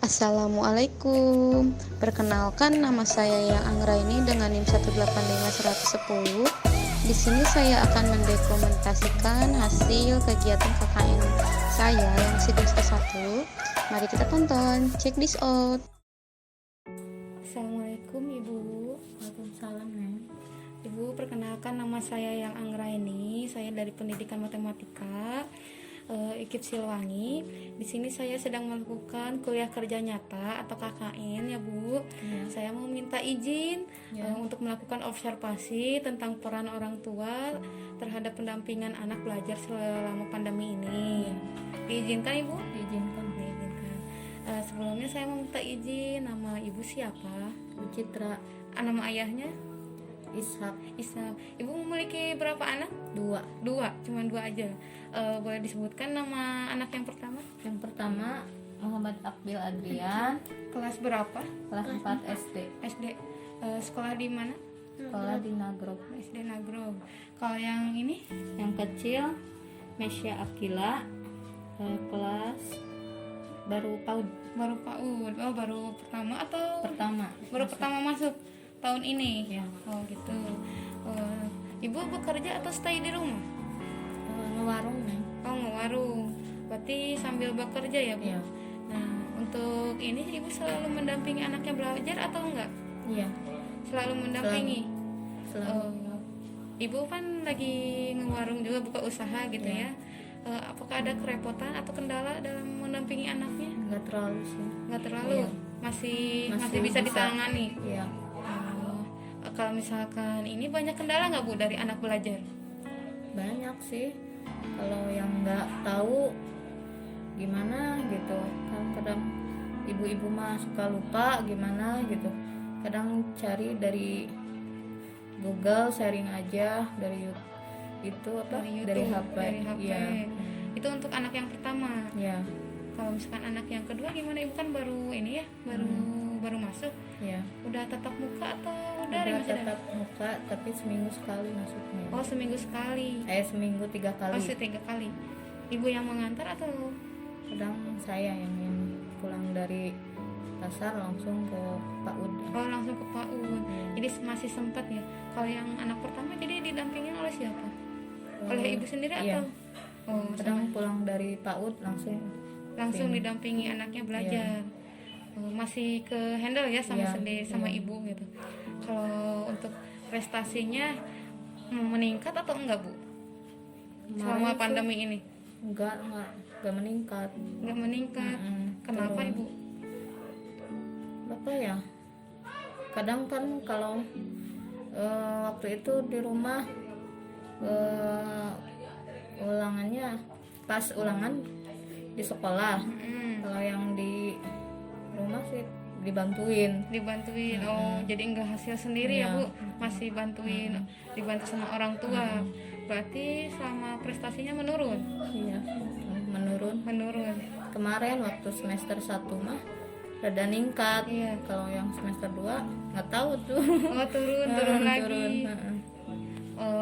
Assalamualaikum. Perkenalkan nama saya Yang Anggraini dengan NIM 185110. Di sini saya akan mendokumentasikan hasil kegiatan KKN saya yang semester 1. Mari kita tonton. Check this out. Assalamualaikum Ibu. Waalaikumsalam, Neng. Ibu, perkenalkan nama saya Yang Anggraini. Saya dari Pendidikan Matematika IKIP Silwangi. Di sini saya sedang melakukan kuliah kerja nyata atau KKN ya Bu. Ya. Saya mau minta izin Ya. untuk melakukan observasi tentang peran orang tua terhadap pendampingan anak belajar selama pandemi ini. Diizinkan Ibu? Diizinkan. Diizinkan. Sebelumnya saya mau minta izin, nama Ibu siapa? Bu Citra. Nama ayahnya? Ishak. Ibu memiliki berapa anak? Dua. Cuma dua aja. Boleh disebutkan nama anak yang pertama? Yang pertama Muhammad Akbil Adrian, Kelas berapa? kelas 4 SD. SD. Sekolah di mana? Sekolah di Nagrog. SD Nagrog. Kalau yang ini? Yang kecil Mesya Akila, kelas baru PAUD. Baru PAUD. Oh, baru pertama atau Pertama. baru pertama masuk tahun ini? Ya. Oh, gitu. Ibu bekerja atau stay di rumah? Ngewarung, Neng. Oh, ngewarung. Berarti sambil bekerja ya, Bu? Iya. Nah, untuk ini Ibu selalu mendampingi anaknya belajar atau enggak? Iya. Selalu mendampingi. Selalu. Ibu kan lagi ngewarung juga, buka usaha gitu Iya. ya. Apakah ada kerepotan atau kendala dalam mendampingi anaknya? Enggak terlalu sih. Nggak terlalu. Iya. Masih bisa ditangani. Iya. Kalau misalkan ini banyak kendala nggak Bu dari anak belajar? Banyak sih. Kalau yang nggak tahu gimana gitu kan, kadang ibu-ibu mah suka lupa gimana gitu, kadang cari dari Google, sharing aja dari itu apa Dari YouTube, dari HP. Iya. Itu untuk anak yang pertama. Iya. Kalau misalkan anak yang kedua gimana? Ibu kan baru ini ya, baru masuk. Iya. Udah tatap muka atau Udah dari masih tetap muka tapi seminggu sekali masuknya. Oh, seminggu sekali. Seminggu 3 kali. Pasti 3 kali. Ibu yang mengantar atau? Kadang saya yang pulang dari pasar langsung ke PAUD. Oh, langsung ke PAUD. Jadi masih sempat ya. Kalau yang anak pertama jadi didampingin oleh siapa? Oleh ibu sendiri Iya. atau? Oh, Kadang pulang dari PAUD langsung didampingi anaknya belajar. Masih ke handle ya sama Iya, sendiri sama iya. ibu gitu. Kalau untuk prestasinya meningkat atau enggak Bu? Selama Kemarin pandemi ini? enggak meningkat. Enggak meningkat. Kenapa turun. Ibu? Apa ya? Kadang kan kalau waktu itu di rumah ulangannya pas ulangan di sekolah. Kalau yang di rumah sih dibantuin. Oh, jadi enggak hasil sendiri ya Iya. Bu, masih dibantu sama orang tua. Berarti sama prestasinya menurun. Iya, menurun. Kemarin waktu semester 1 mah rada ningkat. Iya. Kalau yang semester 2 nggak tahu tuh. Oh, turun lagi. Turun.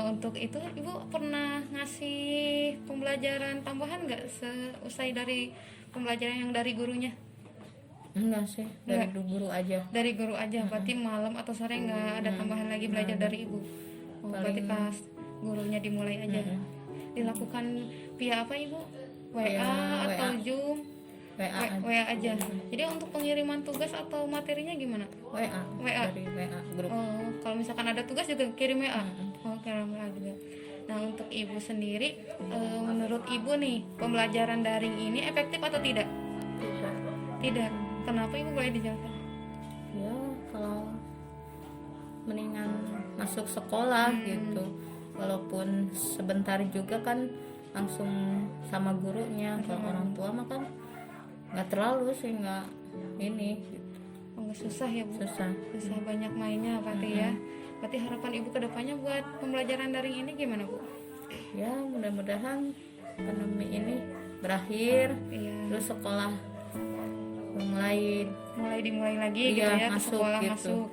Untuk itu Ibu pernah ngasih pembelajaran tambahan nggak seusai dari pembelajaran yang dari gurunya? Enggak sih, dari guru aja. Dari guru aja. Berarti malam atau sore nggak ada tambahan lagi belajar dari Ibu? Oh, berarti pas gurunya dimulai aja. Dilakukan via apa Ibu? WA atau WA. Zoom? WA aja. Jadi untuk pengiriman tugas atau materinya gimana? WA. Dari WA grup. Oh, kalau misalkan ada tugas juga kirim WA. Oh, kirim WA juga. Nah, untuk Ibu sendiri, menurut Ibu nih, pembelajaran daring ini efektif atau tidak? Tidak. Kenapa Ibu boleh dijelaskan? Ya, kalau mendingan masuk sekolah gitu. Walaupun sebentar juga kan langsung sama gurunya. Kalau orang tua mah kan nggak terlalu sih, nggak ini gitu. Oh, susah ya Bu? Susah. Banyak mainnya berarti ya. Berarti harapan Ibu kedepannya buat pembelajaran daring ini gimana Bu? Ya, mudah-mudahan pandemi ini berakhir. Iya. Terus sekolah mulai dimulai lagi gitu iya, ya, ke masuk sekolah gitu. masuk.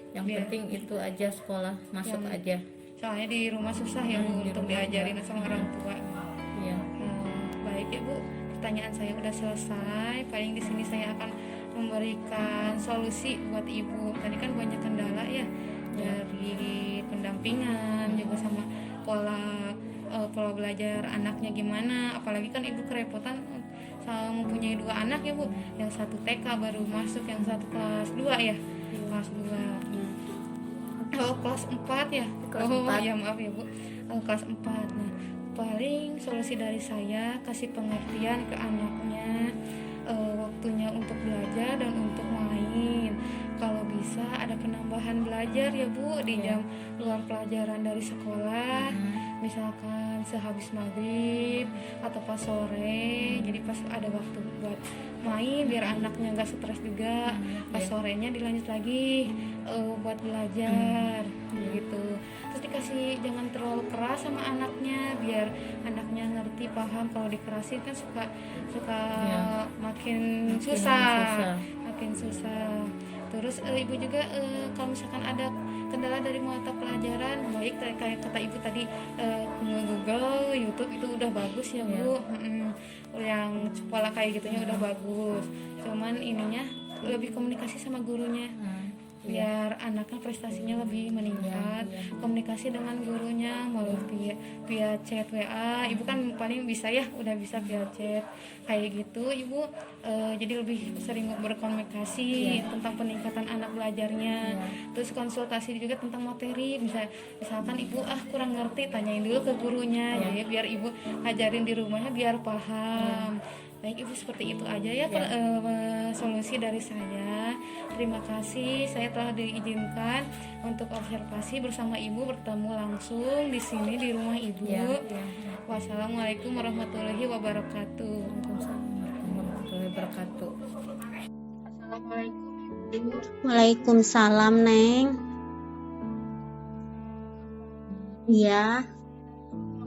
Yang penting itu aja, sekolah masuk aja. Soalnya di rumah susah ya Bu Di untuk rumah diajarin sama orang tua. Iya. Baik ya Bu, pertanyaan saya udah selesai. Paling di sini saya akan memberikan solusi buat ibu. Tadi kan banyak kendala ya, dari pendampingan juga sama pola belajar anaknya gimana. Apalagi kan ibu kerepotan mempunyai 2 anak ya Bu, yang satu TK baru masuk, yang satu kelas 2 ya, kelas 2. Kelas 4 ya, Kelas 4. ya maaf ya Bu, kelas 4. Nah, paling solusi dari saya kasih pengertian ke anaknya, waktunya untuk belajar dan untuk main. Kalau bisa ada penambahan belajar ya Bu di jam luar pelajaran dari sekolah, misalkan sehabis maghrib atau pas sore, jadi pas ada waktu buat main biar anaknya nggak stres juga. Pas sorenya dilanjut lagi buat belajar gitu. Terus dikasih jangan terlalu keras sama anaknya biar anaknya ngerti paham. Kalau dikerasin kan suka makin susah. Terus ibu juga kalau misalkan ada kendala dari mata pelajaran, baik kayak kata ibu tadi, Google, YouTube itu udah bagus ya Bu. Yang pola kayak gitunya udah bagus. Cuman ininya lebih komunikasi sama gurunya. Biar anaknya prestasinya lebih meningkat. Komunikasi dengan gurunya melalui via chat WA. Ibu kan paling bisa ya, udah bisa via chat kayak gitu Ibu. Jadi lebih sering berkomunikasi tentang peningkatan anak belajarnya. Terus konsultasi juga tentang materi. Misalkan Ibu kurang ngerti, tanyain dulu ke gurunya. Jadi biar Ibu ajarin di rumahnya biar paham. Baik Ibu, seperti itu aja ya solusi dari saya. Terima kasih, saya telah diizinkan untuk observasi bersama Ibu, bertemu langsung di sini di rumah Ibu. Wassalamualaikum warahmatullahi wabarakatuh. Waalaikumsalam Neng. Iya.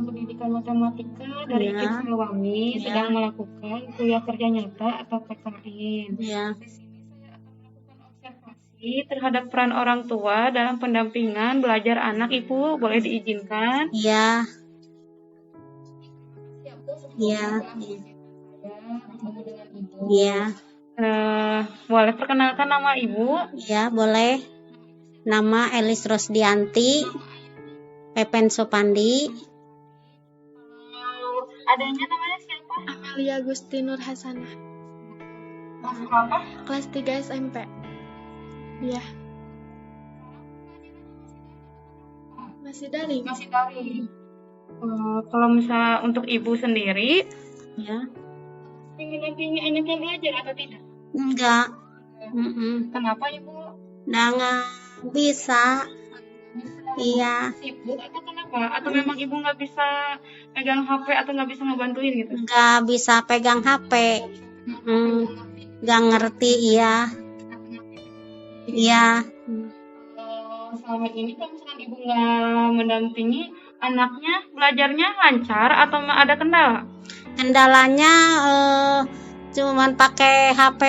Pendidikan matematika dari IKIP Siliwangi sedang melakukan kuliah kerja nyata atau PKN. Di sini saya akan melakukan observasi terhadap peran orang tua dalam pendampingan belajar anak. Ibu boleh diizinkan? Iya. Iya. Boleh perkenalkan nama Ibu? Iya, boleh. Nama Elis Rosdianti, Pepen Sopandi. Adanya namanya siapa? Amalia Gusti Nur Hasanah. Masuk apa? Kelas 3 SMP. Iya. Masih daring. Kalau misalnya untuk Ibu sendiri, Ya. ingin anaknya belajar atau tidak? Enggak. Kenapa Ibu? Nggak bisa. Iya. Sibuk atau kenapa? Atau memang Ibu nggak bisa pegang HP atau nggak bisa ngebantuin gitu? Nggak bisa pegang HP. Nggak ngerti, iya. Iya. Selama ini kalau misalkan Ibu nggak mendampingi anaknya, belajarnya lancar atau ada kendala? Kendalanya cuman pakai HP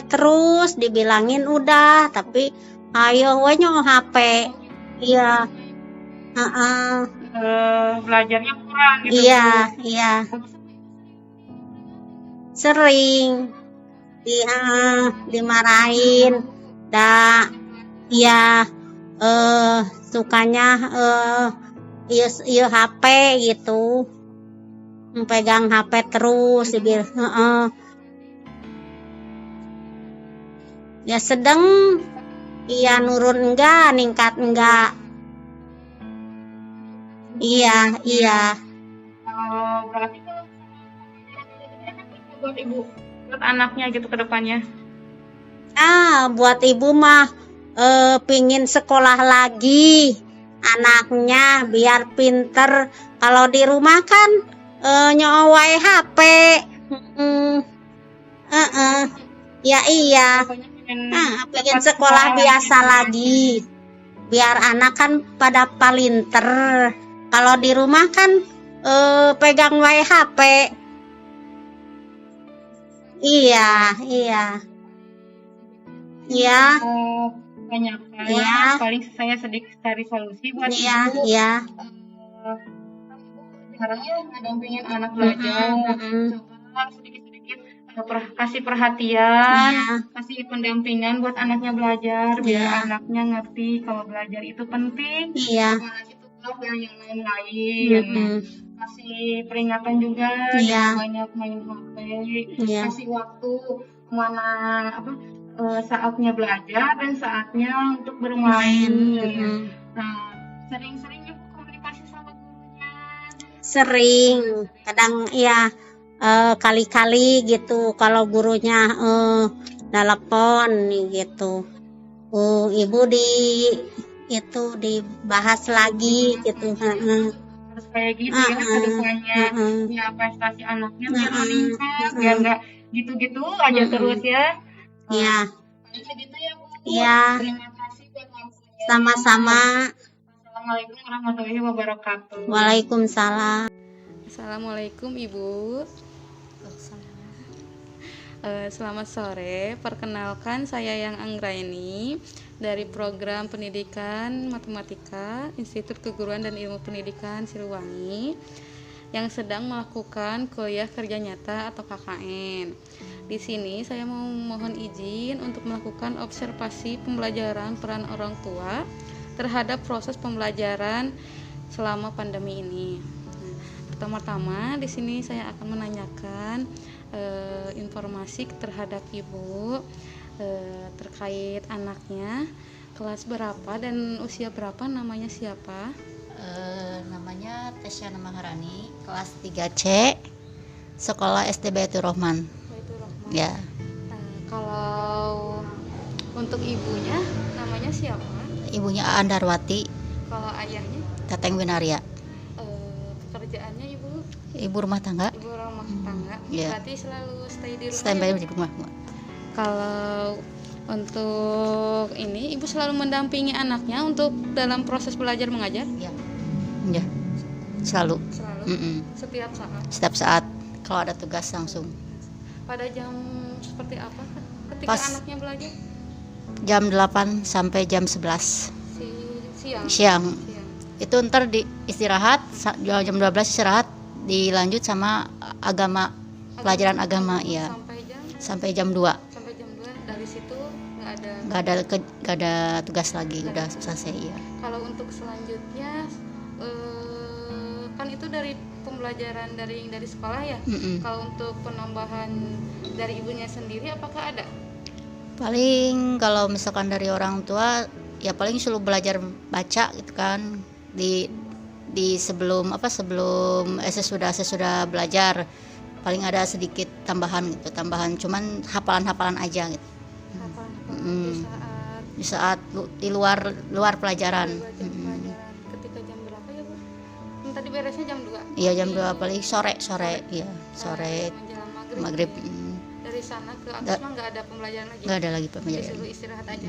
terus, dibilangin udah, tapi ayo we nyong HP. Iya. Belajarnya kurang gitu. Iya. Sering dimarahin. Iya, sukanya iya HP gitu. Pegang HP terus, ya sedang, iya nurun enggak, ningkat enggak. Iya. Berarti kalau buat Ibu, buat anaknya gitu ke depannya. Buat Ibu mah pingin sekolah lagi anaknya biar pinter. Kalau di rumah kan nyowai HP. Ya iya. Pengen sekolah biasa lagi biar anak kan pada palinter. Kalau di rumah kan pegang wae HP. Iya. Banyak paling saya sedikit cari solusi buat Ibu. Iya. Caranya ngedampingin anak belajar, coba sedikit-sedikit kasih perhatian, Iya. kasih pendampingan buat anaknya belajar, biar Iya. anaknya ngerti kalau belajar itu penting. Iya. Apalagi tugas dan yang lain-lain. Mm-mm. Kasih peringatan juga, Iya. jangan banyak main HP. Iya. Kasih waktu mana saatnya belajar dan saatnya untuk bermain. Mm-mm. Nah, sering-sering ibu komunikasi sama gurunya. Sering, kadang ya kali-kali gitu kalau gurunya telepon gitu. Ibu itu dibahas lagi gitu. Harus kayak gitu ya ke depannya, ya prestasi anaknya biar meningkat, biar nggak gitu-gitu aja terus ya. Iya. Kayak gitu ya Bu. Iya. Terima kasih buat waktunya. Sama-sama. Assalamualaikum warahmatullahi wabarakatuh. Waalaikumsalam. Assalamualaikum Ibu. Selamat sore, perkenalkan saya Yang Anggraini dari Program Pendidikan Matematika Institut Keguruan dan Ilmu Pendidikan Siliwangi yang sedang melakukan kuliah kerja nyata atau KKN. Di sini saya mau mohon izin untuk melakukan observasi pembelajaran peran orang tua terhadap proses pembelajaran selama pandemi ini. Pertama-tama di sini saya akan menanyakan informasi terhadap ibu terkait anaknya, kelas berapa dan usia berapa, namanya siapa? Namanya Tesyana Maharani, kelas 3C, sekolah SD Baitur Rahman. Baitur Rahman. Ya. Kalau untuk ibunya namanya siapa? Ibunya Andarwati, Kalau ayahnya Teteng Winaria. pekerjaannya Ibu rumah tangga. ibu rumah tangga. Iya. Berarti selalu stay di rumah. Standby ya? di rumah. Kalau untuk ini ibu selalu mendampingi anaknya untuk dalam proses belajar mengajar? Ya. Ya. Selalu. Selalu. Setiap saat. Setiap saat kalau ada tugas langsung. Pada jam seperti apa ketika Pas anaknya belajar? Jam 8 sampai jam 11 Siang. siang. Itu ntar di istirahat jam 12 istirahat, dilanjut sama agama, pelajaran agama ya. Sampai jam Sampai jam 2. sampai jam 2. Dari situ nggak Nggak ada tugas lagi, udah selesai ya. Kalau untuk selanjutnya kan itu dari pembelajaran dari sekolah ya. Kalau untuk penambahan dari ibunya sendiri apakah ada? Paling kalau misalkan dari orang tua ya paling suruh belajar baca gitu kan, di sebelum sesudah belajar paling ada sedikit tambahan cuman hafalan aja gitu. Di saat di luar pelajaran. Ketika jam berapa ya Bu? Tadi beresnya jam 2. Iya jam 2, paling sore ya, sore menjelang maghrib. Dari sana ke atas mah nggak ada pembelajaran lagi. Nggak ada lagi pembelajaran. Disuruh istirahat aja.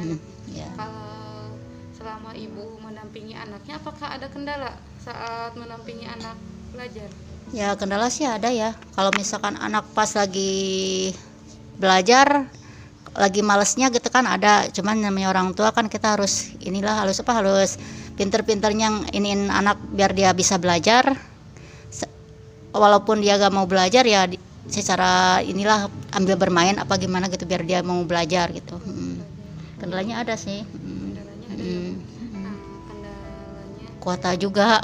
Ya. Kalau selama ibu mendampingi anaknya, apakah ada kendala saat mendampingi anak belajar? Ya kendala sih ada ya. Kalau misalkan anak pas lagi belajar, lagi malesnya gitu kan ada. Cuman namanya orang tua kan kita harus pinter-pinternya iniin anak biar dia bisa belajar. Walaupun dia gak mau belajar ya secara inilah ambil bermain apa gimana gitu biar dia mau belajar gitu. Kendalanya ada sih. Kendalanya Kuota juga.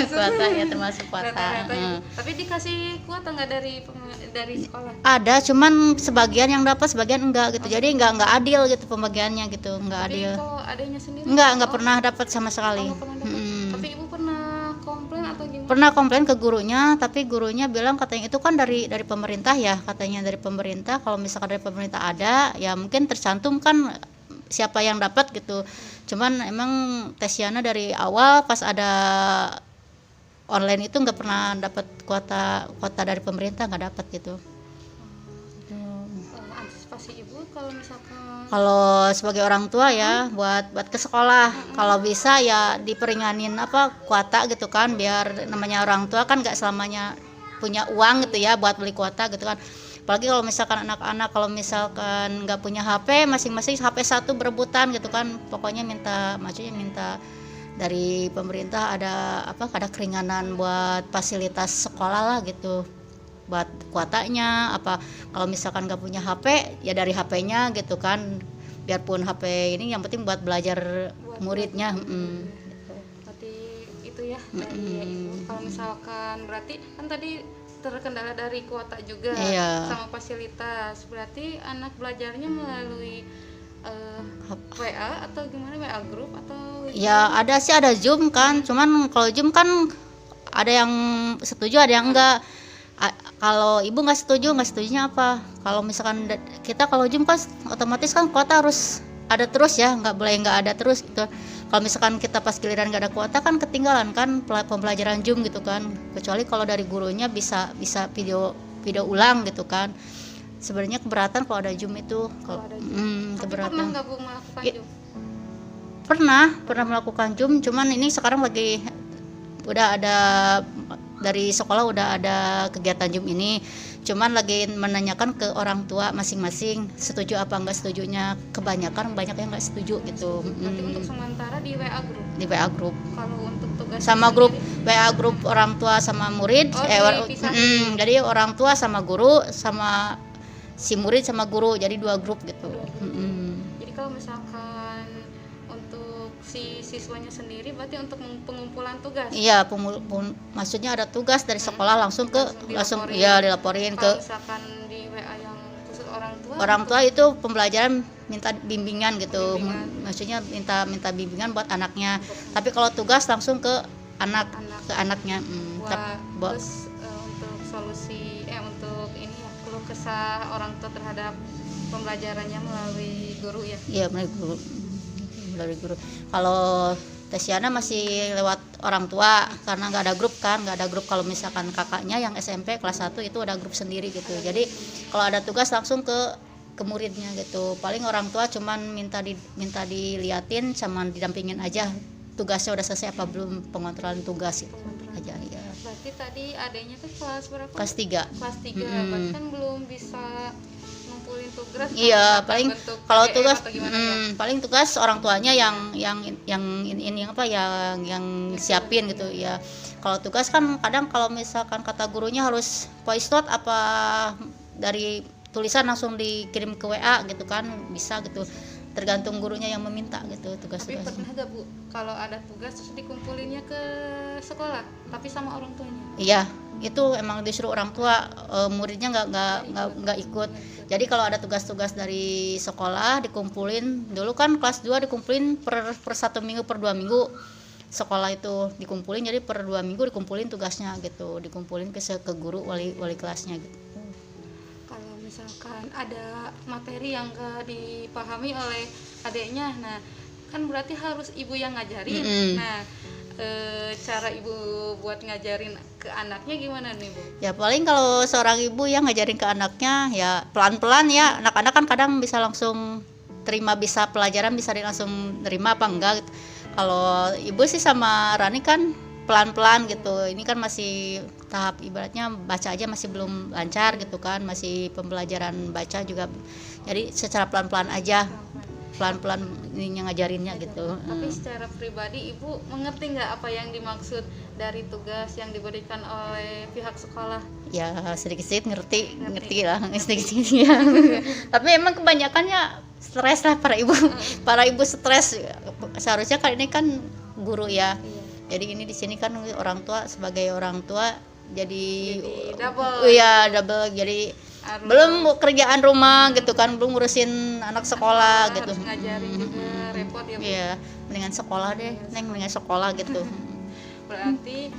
Kuota ya termasuk kuota. Tapi dikasih kuota nggak dari sekolah? Ada, cuman sebagian yang dapat, sebagian enggak gitu. Jadi enggak adil gitu pembagiannya gitu, enggak adil. Tapi kalau adanya sendiri? Enggak pernah dapat sama sekali. Tapi ibu pernah komplain atau gimana? Pernah komplain ke gurunya, tapi gurunya bilang katanya itu kan dari pemerintah ya, katanya dari pemerintah. Kalau misalkan dari pemerintah ada, ya mungkin tercantum kan siapa yang dapat gitu. Cuman emang Tesyana dari awal pas ada online itu nggak pernah dapat kuota dari pemerintah, nggak dapat gitu. Antisipasi ibu kalau misalkan Kalau sebagai orang tua ya buat ke sekolah, kalau bisa ya diperinganin kuota gitu kan, biar namanya orang tua kan nggak selamanya punya uang gitu ya buat beli kuota gitu kan. Apalagi kalau misalkan anak-anak kalau misalkan nggak punya HP, masing-masing HP 1 berebutan gitu kan. Pokoknya minta dari pemerintah ada keringanan buat fasilitas sekolah lah gitu. buat kuotanya apa. Kalau misalkan nggak punya HP ya dari HP-nya gitu kan, biarpun HP ini yang penting buat belajar muridnya. Berarti itu ya dari kalau misalkan berarti kan tadi terkendala dari kuota juga Iya. sama fasilitas. Berarti anak belajarnya melalui WA atau gimana, WA grup atau Ya ada sih, ada Zoom kan, cuman kalau Zoom kan ada yang setuju ada yang enggak. Kalau ibu nggak setujunya apa, kalau misalkan kita kalau Zoom kan otomatis kan kuota harus ada terus ya, nggak boleh nggak ada terus gitu. Kalau misalkan kita pas giliran nggak ada kuota kan ketinggalan kan pembelajaran Zoom gitu kan, kecuali kalau dari gurunya bisa video ulang gitu kan. Sebenarnya keberatan kalau ada Zoom itu, kalau Tapi keberatan. pernah nggak Bu melakukan Ya, Zoom? pernah melakukan Zoom, cuman ini sekarang lagi udah ada dari sekolah udah ada kegiatan Zoom ini, cuman lagi menanyakan ke orang tua masing-masing setuju apa enggak setujunya. Kebanyakan banyak yang nggak setuju gitu. Berarti untuk sementara di WA grup. Di WA grup Kalau untuk tugas sama grup WA grup orang tua sama murid. dipisahin. Jadi orang tua sama guru sama si murid sama guru, jadi 2 grup gitu. Jadi kalau misalkan untuk si siswanya sendiri berarti untuk pengumpulan tugas. Iya, maksudnya ada tugas dari sekolah langsung dilaporin Kalau ke misalkan di WA yang khusus orang tua itu pembelajaran minta bimbingan gitu. Maksudnya minta bimbingan buat anaknya. Tapi kalau tugas langsung ke anaknya. Terus untuk solusi untuk ini ya keluh kesah orang tua terhadap pembelajarannya melalui guru ya. Iya, melalui guru. Kalau Tesiana masih lewat orang tua karena nggak ada grup. Kalau misalkan kakaknya yang SMP kelas 1 itu ada grup sendiri gitu. Jadi kalau ada tugas langsung ke muridnya gitu. Paling orang tua cuman minta diliatin sama didampingin aja, tugasnya udah selesai apa belum, pengontrolan tugas gitu aja ya. Berarti tadi adanya tuh kelas berapa? Kelas 3. Kelas 3. Berarti kan belum bisa ngumpulin tugas. Iya, paling kalau tugas paling tugas orang tuanya yang siapin gitu ya. Kalau tugas kan kadang kalau misalkan kata gurunya harus voice note apa dari tulisan langsung dikirim ke WA gitu kan, bisa gitu. Tergantung gurunya yang meminta gitu tugas-tugas. Tapi pernah gak Bu kalau ada tugas terus dikumpulinnya ke sekolah tapi sama orang tuanya? Iya, itu emang disuruh orang tua, muridnya nggak ikut. Jadi kalau ada tugas-tugas dari sekolah dikumpulin, dulu kan kelas 2 dikumpulin per 1 minggu per 2 minggu. Sekolah itu dikumpulin, jadi per 2 minggu dikumpulin tugasnya gitu, dikumpulin ke guru wali kelasnya gitu. Kalau misalkan ada materi yang gak dipahami oleh adiknya, nah kan berarti harus ibu yang ngajarin. Nah cara ibu buat ngajarin ke anaknya gimana nih Bu? Ya paling kalau seorang ibu yang ngajarin ke anaknya ya pelan-pelan ya. Anak-anak kan kadang bisa langsung terima, bisa pelajaran bisa langsung terima apa enggak gitu. Kalau ibu sih sama Rani kan pelan-pelan gitu. Ini kan masih tahap ibaratnya baca aja masih belum lancar gitu kan, masih pembelajaran baca juga. Jadi secara pelan-pelan aja, pelan-pelan ininya ngajarinnya gitu. Tapi secara pribadi ibu mengerti nggak apa yang dimaksud dari tugas yang diberikan oleh pihak sekolah? Ya sedikit-sedikit ngerti lah, sedikit-sedikit ya. Tapi emang kebanyakannya stres lah para ibu stres. Seharusnya kan ini kan guru ya. Jadi ini di sini kan orang tua, sebagai orang tua jadi double jadi belum kerjaan rumah gitu kan, belum ngurusin anak sekolah gitu. Harus ngajarin juga repot ya Bu. Iya, mendingan sekolah deh, mendingan sekolah gitu. Berarti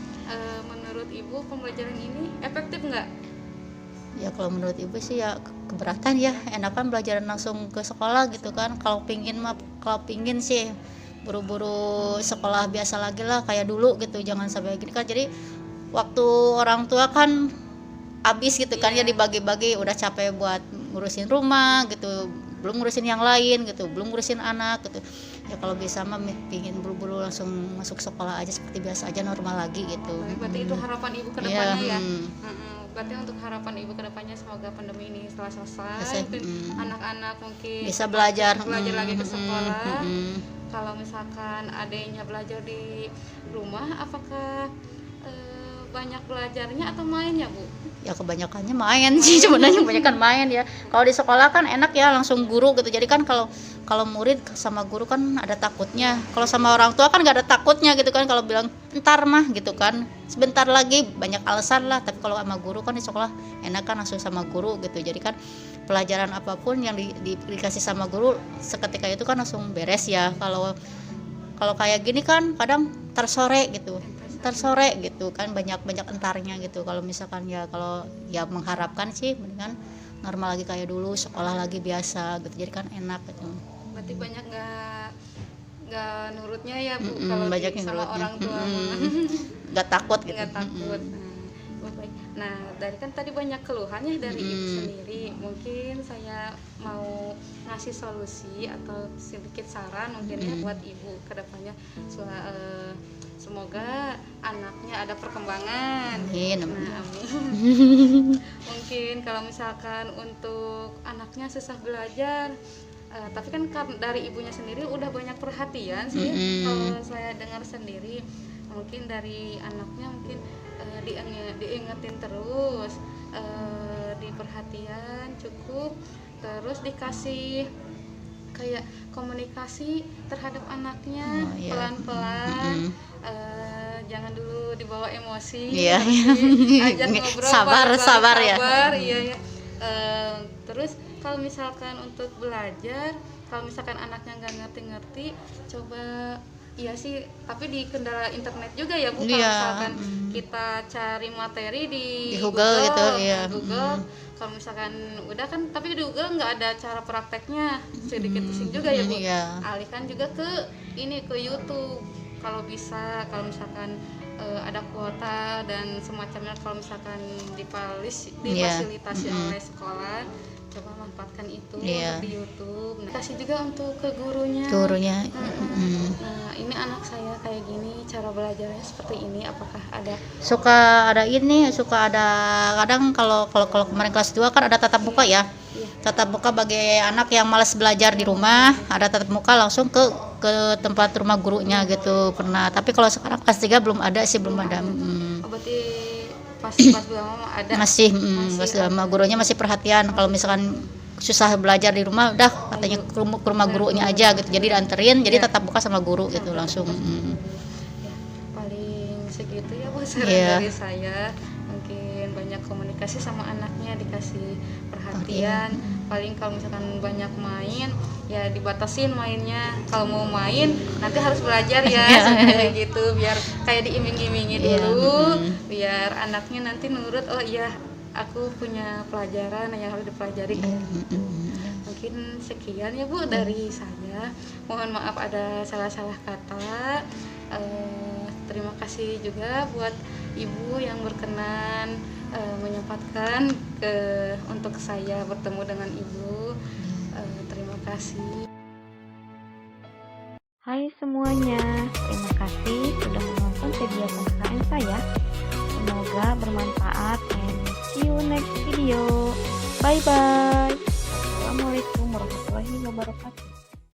menurut ibu pembelajaran ini efektif nggak? Ya kalau menurut ibu sih ya keberatan ya, enakan belajar langsung ke sekolah gitu kan. Kalau pingin sih buru-buru sekolah biasa lagi lah kayak dulu gitu, jangan sampai gini kan. Jadi waktu orang tua kan habis gitu kan, ya dibagi-bagi, udah capek buat ngurusin rumah gitu, belum ngurusin yang lain gitu, belum ngurusin anak gitu. Ya kalau bisa mah pingin buru-buru langsung masuk sekolah aja seperti biasa aja, normal lagi gitu. Berarti itu harapan ibu ke depannya ya. Berarti untuk harapan ibu ke depannya semoga pandemi ini setelah selesai mungkin anak-anak mungkin bisa belajar lagi ke sekolah. Kalau misalkan adanya belajar di rumah, apakah banyak belajarnya atau mainnya, Bu? Ya kebanyakannya main sih sebenarnya, kebanyakan main ya. Kalau di sekolah kan enak ya, langsung guru gitu. Jadi kan kalau murid sama guru kan ada takutnya. Kalau sama orang tua kan nggak ada takutnya gitu kan. Kalau bilang ntar mah gitu kan, sebentar lagi, banyak alasan lah. Tapi kalau sama guru kan di sekolah enak kan, langsung sama guru gitu. Jadi kan pelajaran apapun yang dikasih sama guru seketika itu kan langsung beres ya. Kalau kayak gini kan kadang ntar sore gitu kan, banyak entarnya gitu. Kalau misalkan kalau mengharapkan sih mendingan normal lagi kayak dulu, sekolah lagi biasa gitu, jadi kan enak gitu. Berarti banyak nggak nurutnya ya, Bu, kalau banyak sama nurutnya. orang tua. Nggak takut gitu. Nggak takut. Baik. Nah, dari kan tadi banyak keluhan ya dari Ibu sendiri. Mungkin saya mau ngasih solusi atau sedikit saran mungkin ya buat Ibu ke depannya. Semoga anaknya ada perkembangan. Amin. Nah, amin. Mungkin kalau misalkan untuk anaknya susah belajar, tapi kan dari ibunya sendiri udah banyak perhatian sih. Kalau saya dengar sendiri, mungkin dari anaknya mungkin diingetin terus, diperhatian cukup, terus dikasih kayak komunikasi terhadap anaknya pelan-pelan. Jangan dulu dibawa emosi, ajak ngobrol sabar ya. Iya ya. Terus kalau misalkan untuk belajar, kalau misalkan anaknya nggak ngerti, coba iya sih, tapi di kendala internet juga ya, Bu. Kalau misalkan kita cari materi di Google gitu, iya. Google, kalau misalkan udah kan, tapi di Google nggak ada cara prakteknya, sedikit pusing juga ya, Bu. Alihkan juga ke YouTube kalau bisa, kalau misalkan ada kuota dan semacamnya, kalau misalkan difasilitasi oleh sekolah, coba manfaatkan itu untuk di YouTube. Nah, kasih juga untuk ke gurunya. Nah, ini anak saya kayak gini, cara belajarnya seperti ini, apakah ada? Suka ada kadang kalau kemarin kelas 2 kan ada tatap muka ya. Tatap muka bagi anak yang malas belajar di rumah, ada tatap muka langsung ke tempat rumah gurunya gitu pernah. Tapi kalau sekarang kelas 3 belum ada. Berarti pas belum ada. Masih sama gurunya masih perhatian. Kalau misalkan susah belajar di rumah, udah katanya ke rumah gurunya aja gitu. Jadi dianterin, jadi tatap muka sama guru gitu langsung. Ya, paling segitu ya, Bu, saran dari saya. Mungkin banyak komunikasi sama anaknya, dikasih perhatian. Paling kalau misalkan banyak main, ya dibatasin mainnya. Kalau mau main nanti harus belajar ya, kayak gitu, biar kayak diiming-imingi dulu, biar anaknya nanti nurut. Oh iya, aku punya pelajaran yang harus dipelajari. Mungkin sekian ya, Bu, dari saya. Mohon maaf ada salah-salah kata. Terima kasih juga buat Ibu yang berkenan menyempatkan untuk saya bertemu dengan Ibu. Terima kasih. Hai semuanya, terima kasih sudah menonton kegiatan KKN saya. Semoga bermanfaat and see you next video. Bye bye. Assalamualaikum warahmatullahi wabarakatuh.